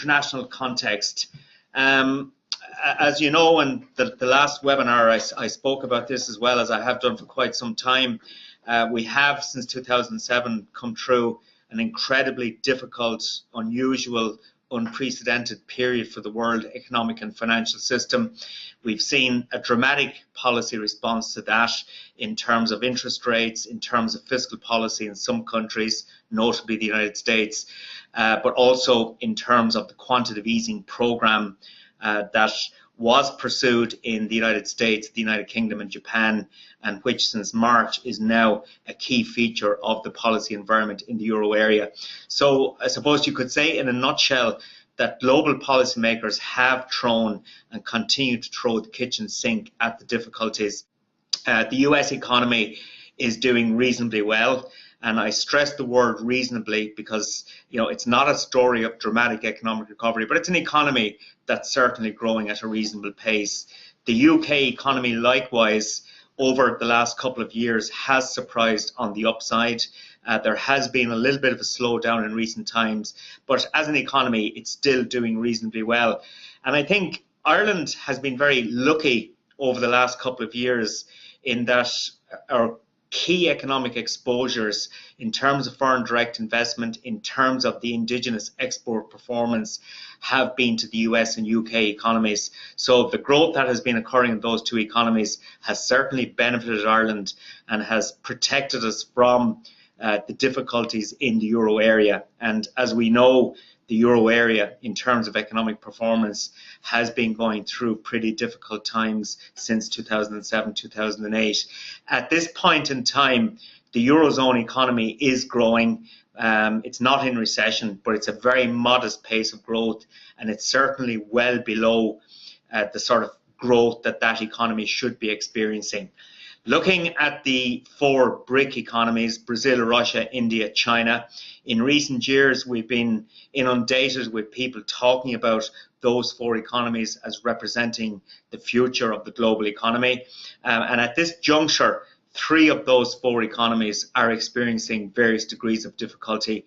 international context. As you know, in the last webinar, I spoke about this as well, as I have done for quite some time. We have, since 2007, come through an incredibly difficult, unusual, unprecedented period for the world economic and financial system. We've seen a dramatic policy response to that in terms of interest rates, in terms of fiscal policy in some countries, notably the United States, but also in terms of the quantitative easing program that was pursued in the United States, the United Kingdom and Japan, and which since March is now a key feature of the policy environment in the euro area. So I suppose you could say in a nutshell that global policymakers have thrown and continue to throw the kitchen sink at the difficulties. The US economy is doing reasonably well. And I stress the word reasonably because, you know, it's not a story of dramatic economic recovery, but it's an economy that's certainly growing at a reasonable pace. The UK economy, likewise, over the last couple of years has surprised on the upside. There has been a little bit of a slowdown in recent times, but as an economy, it's still doing reasonably well. And I think Ireland has been very lucky over the last couple of years in that our key economic exposures in terms of foreign direct investment, in terms of the indigenous export performance, have been to the US and UK economies. So the growth that has been occurring in those two economies has certainly benefited Ireland and has protected us from the difficulties in the euro area. And as we know, the euro area in terms of economic performance has been going through pretty difficult times since 2007, 2008. At this point in time, the eurozone economy is growing. It's not in recession, but it's a very modest pace of growth, and it's certainly well below the sort of growth that that economy should be experiencing. Looking at the four BRIC economies, Brazil, Russia, India, China, in recent years we've been inundated with people talking about those four economies as representing the future of the global economy. And at this juncture, three of those four economies are experiencing various degrees of difficulty.